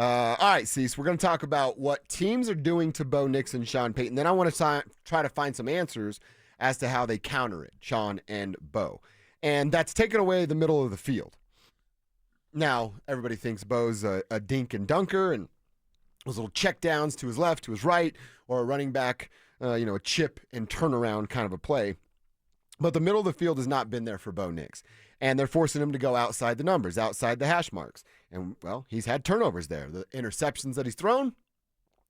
All right, Cease, we're going to talk about what teams are doing to Bo Nix and Sean Payton. Then I want to try to find some answers as to how they counter it, Sean and Bo. And that's taking away the middle of the field. Now, everybody thinks Bo's a dink and dunker and those little check downs to his left, to his right, or a running back, a chip and turnaround kind of a play. But the middle of the field has not been there for Bo Nix. And they're forcing him to go outside the numbers, outside the hash marks. And, well, he's had turnovers there. The interceptions that he's thrown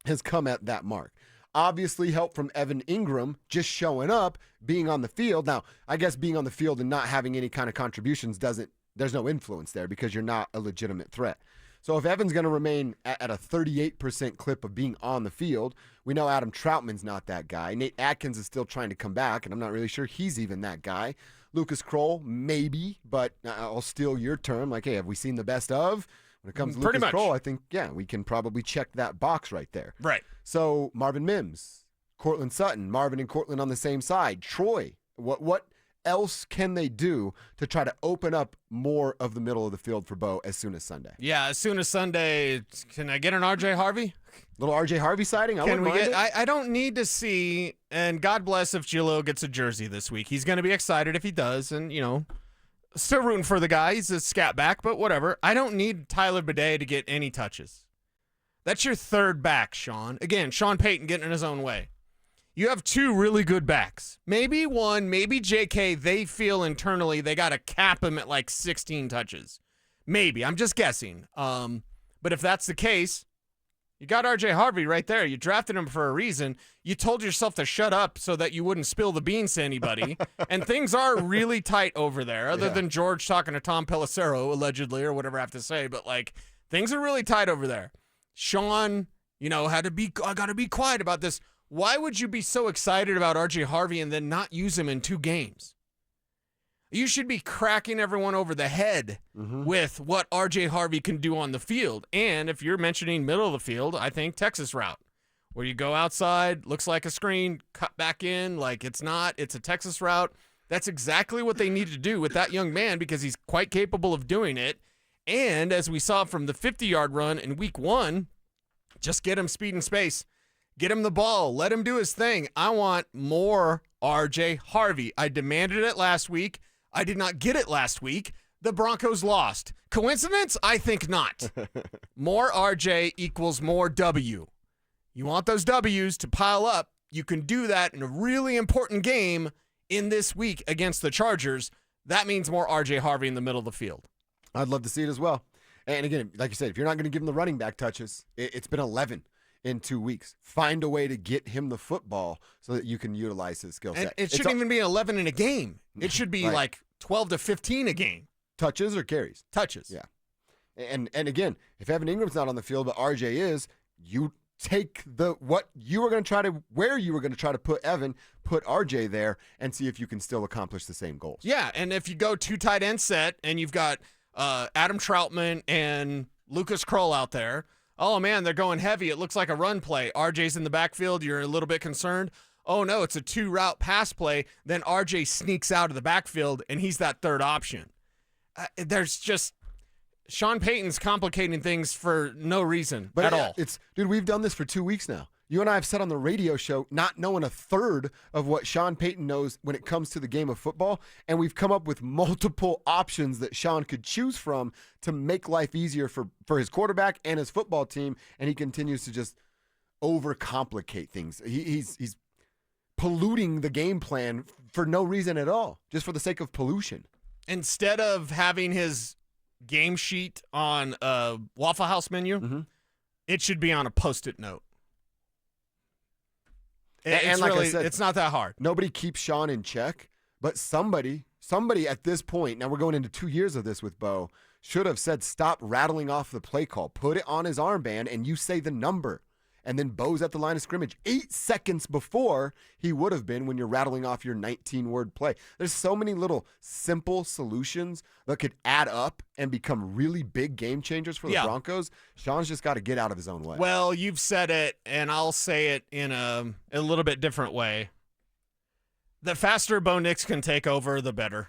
has come at that mark. Obviously, help from Evan Ingram just showing up, being on the field. Now, I guess being on the field and not having any kind of contributions there's no influence there because you're not a legitimate threat. So if Evan's going to remain at a 38% clip of being on the field, we know Adam Troutman's not that guy. Nate Atkins is still trying to come back, and I'm not really sure he's even that guy. Lucas Kroll, maybe, but I'll steal your term. Like, hey, have we seen the best of? When it comes to Lucas Kroll, I think, we can probably check that box right there. Right. So Marvin Mims, Cortland Sutton, Marvin and Cortland on the same side. Troy, what else can they do to try to open up more of the middle of the field for Bo as soon as Sunday? Yeah, as soon as Sunday. Can I get an RJ Harvey? Little RJ Harvey sighting? I don't need to see, and God bless if Gilo gets a jersey this week. He's going to be excited if he does, and, still rooting for the guy. He's a scat back, but whatever. I don't need Tyler Bidet to get any touches. That's your third back, Sean. Again, Sean Payton getting in his own way. You have two really good backs. Maybe one, maybe JK, they feel internally they got to cap him at like 16 touches. Maybe. I'm just guessing. But if that's the case, you got RJ Harvey right there. You drafted him for a reason. You told yourself to shut up so that you wouldn't spill the beans to anybody. And things are really tight over there, other than George talking to Tom Pelissero, allegedly, or whatever I have to say. But, things are really tight over there. Sean, I got to be quiet about this. Why would you be so excited about RJ Harvey and then not use him in 2 games? You should be cracking everyone over the head with what RJ Harvey can do on the field. And if you're mentioning middle of the field, I think Texas route, where you go outside, looks like a screen, cut back in, like it's not, it's a Texas route. That's exactly what they need to do with that young man because he's quite capable of doing it. And as we saw from the 50-yard run in week 1, just get him speed and space. Get him the ball. Let him do his thing. I want more RJ Harvey. I demanded it last week. I did not get it last week. The Broncos lost. Coincidence? I think not. More RJ equals more W. You want those W's to pile up. You can do that in a really important game in this week against the Chargers. That means more RJ Harvey in the middle of the field. I'd love to see it as well. And again, like you said, if you're not going to give him the running back touches, it's been 11 in 2 weeks. Find a way to get him the football so that you can utilize his skill set. And it shouldn't even be 11 in a game. It should be like 12 to 15 a game. Touches or carries? Touches. Yeah. And again, if Evan Ingram's not on the field, but RJ is, you take where you were going to try to put Evan, put RJ there, and see if you can still accomplish the same goals. Yeah, and if you go 2 tight end set and you've got Adam Troutman and Lucas Kroll out there, oh, man, they're going heavy. It looks like a run play. RJ's in the backfield. You're a little bit concerned. Oh, no, it's a 2-route pass play. Then RJ sneaks out of the backfield, and he's that third option. There's just Sean Payton's complicating things for no reason at all. Dude, we've done this for 2 weeks now. You and I have said on the radio show not knowing a third of what Sean Payton knows when it comes to the game of football, and we've come up with multiple options that Sean could choose from to make life easier for his quarterback and his football team, and he continues to just overcomplicate things. He's polluting the game plan for no reason at all, just for the sake of pollution. Instead of having his game sheet on a Waffle House menu, it should be on a Post-it note. And like I said, it's not that hard. Nobody keeps Sean in check, but somebody at this point, now we're going into 2 years of this with Bo, should have said, stop rattling off the play call. Put it on his armband, and you say the number. And then Bo's at the line of scrimmage 8 seconds before he would have been when you're rattling off your 19-word play. There's so many little simple solutions that could add up and become really big game changers for the Broncos. Sean's just got to get out of his own way. Well, you've said it, and I'll say it in a little bit different way. The faster Bo Nix can take over, the better.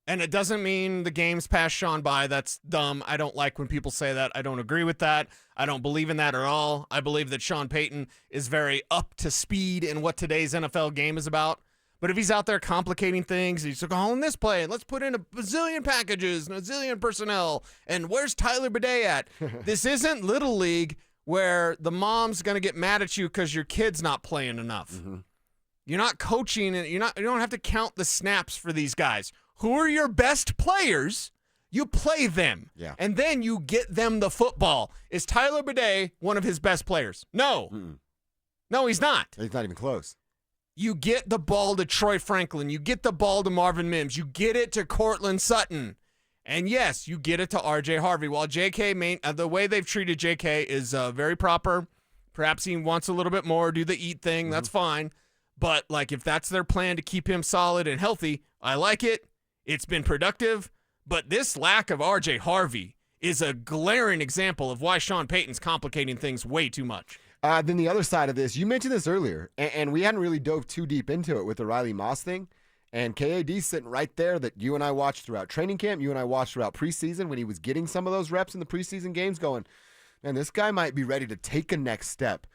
And it doesn't mean the game's passed Sean by. That's dumb. I don't like when people say that. I don't agree with that. I don't believe in that at all. I believe that Sean Payton is very up to speed in what today's NFL game is about. But if he's out there complicating things, he's like, oh, in this play, and let's put in a bazillion packages and a zillion personnel, and where's Tyler Bidet at? This isn't Little League where the mom's going to get mad at you because your kid's not playing enough. Mm-hmm. You're not coaching, and you don't have to count the snaps for these guys. Who are your best players? You play them. Yeah. And then you get them the football. Is Tyler Bidet one of his best players? No. Mm-mm. No, he's not. He's not even close. You get the ball to Troy Franklin. You get the ball to Marvin Mims. You get it to Cortland Sutton. And yes, you get it to RJ Harvey. While JK, the way they've treated JK is very proper. Perhaps he wants a little bit more, do the eat thing. Mm-hmm. That's fine. But like if that's their plan to keep him solid and healthy, I like it. It's been productive. But this lack of RJ Harvey is a glaring example of why Sean Payton's complicating things way too much. Then the other side of this, you mentioned this earlier, and we hadn't really dove too deep into it with the Riley Moss thing. And KAD's sitting right there that you and I watched throughout training camp, you and I watched throughout preseason when he was getting some of those reps in the preseason games going, man, this guy might be ready to take a next step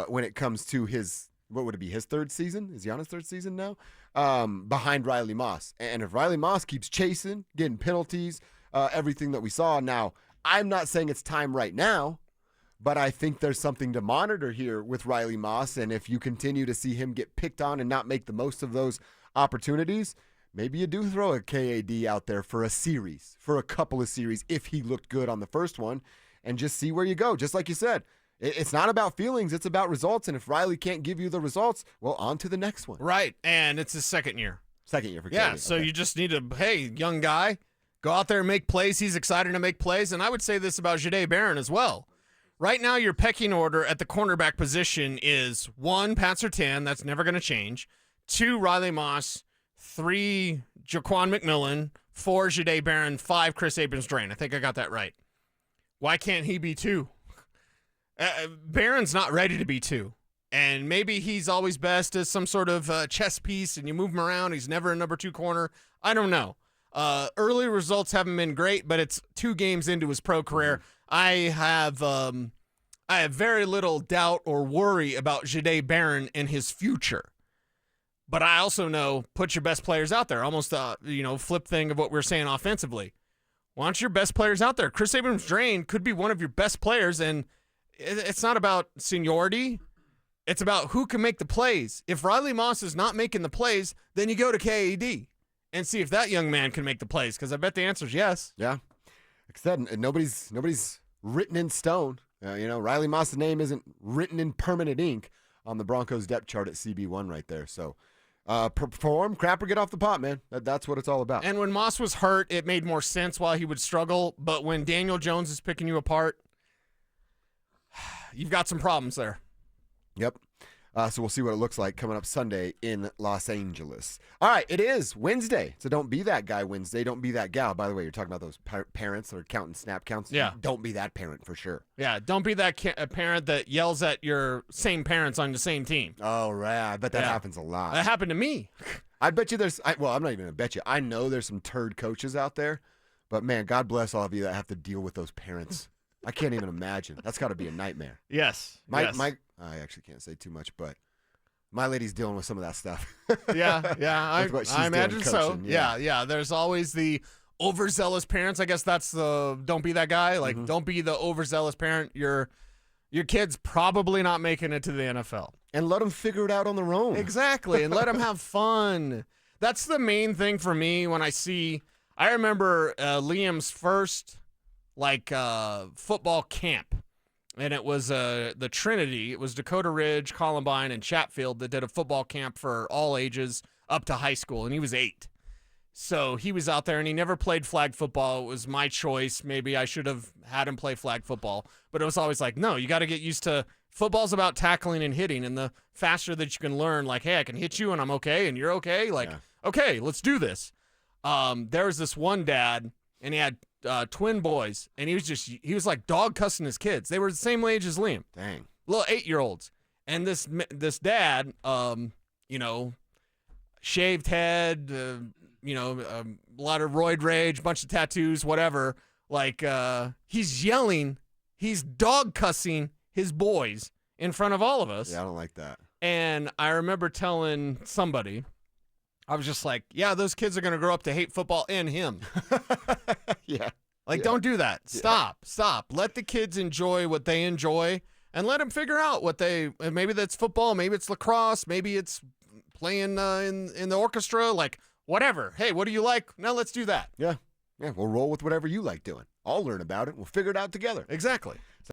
when it comes to his, what would it be, his third season? Is he on his third season now? Behind Riley Moss. And if Riley Moss keeps chasing, getting penalties, everything that we saw, now, I'm not saying it's time right now, but I think there's something to monitor here with Riley Moss, and if you continue to see him get picked on and not make the most of those opportunities, maybe you do throw a KAD out there for a series, for a couple of series, if he looked good on the first one, and just see where you go. Just like you said, it's not about feelings, it's about results, and if Riley can't give you the results, well, on to the next one. Right, and it's his second year. Second year for KAD. Yeah, so okay. You just need to, hey, young guy, go out there and make plays. He's excited to make plays, and I would say this about Javonte Barron as well. Right now, your pecking order at the cornerback position is 1, Pat Surtain. That's never going to change. 2, Riley Moss. 3, Jaquan McMillan. 4, Javonte Barron. 5, Chris Abrams-Drain. I think I got that right. Why can't he be 2? Barron's not ready to be 2. And maybe he's always best as some sort of chess piece, and you move him around. He's never a number 2 corner. I don't know. Early results haven't been great, but it's 2 games into his pro career. I have very little doubt or worry about Javonte Barron and his future. But I also know, put your best players out there. Almost a flip thing of what we're saying offensively. Want your best players out there. Chris Abrams-Drain could be one of your best players, and it's not about seniority. It's about who can make the plays. If Riley Moss is not making the plays, then you go to KAD and see if that young man can make the plays, because I bet the answer is yes. Yeah. Like I said, nobody's written in stone. Riley Moss' name isn't written in permanent ink on the Broncos depth chart at CB1 right there. So perform, crap, or get off the pot, man. That's what it's all about. And when Moss was hurt, it made more sense why he would struggle. But when Daniel Jones is picking you apart, you've got some problems there. Yep. So we'll see what it looks like coming up Sunday in Los Angeles. All right, it is Wednesday. So don't be that guy Wednesday. Don't be that gal. By the way, you're talking about those parents that are counting snap counts. Yeah. Don't be that parent for sure. Yeah, don't be that parent that yells at your same parents on the same team. Oh, right. I bet that happens a lot. That happened to me. I bet you I'm not even going to bet you. I know there's some turd coaches out there, but man, God bless all of you that have to deal with those parents. I can't even imagine. That's got to be a nightmare. Yes. I actually can't say too much, but my lady's dealing with some of that stuff. Yeah. I imagine so. Yeah. Yeah. There's always the overzealous parents. I guess that's the don't be that guy. Like, Don't be the overzealous parent. Your kid's probably not making it to the NFL. And let them figure it out on their own. Exactly. And let them have fun. That's the main thing for me when I remember Liam's first football camp. And it was the Trinity. It was Dakota Ridge, Columbine, and Chatfield that did a football camp for all ages up to high school, and he was 8. So he was out there, and he never played flag football. It was my choice. Maybe I should have had him play flag football. But it was always like, no, you got to get used to football's about tackling and hitting, and the faster that you can learn, like, hey, I can hit you, and I'm okay, and you're okay. Okay, let's do this. There was this one dad, and he had twin boys, and he was like dog cussing his kids. They were the same age as Liam. Dang. Little 8-year-olds. And this dad, shaved head, a lot of roid rage, bunch of tattoos, whatever. Like, he's yelling, he's dog cussing his boys in front of all of us. Yeah, I don't like that. And I remember telling somebody, I was just like, yeah, those kids are going to grow up to hate football and him. Yeah. Like, don't do that. Stop. Let the kids enjoy what they enjoy and let them figure out maybe that's football, maybe it's lacrosse, maybe it's playing in the orchestra, like whatever. Hey, what do you like? Now let's do that. Yeah. Yeah, we'll roll with whatever you like doing. I'll learn about it. We'll figure it out together. Exactly.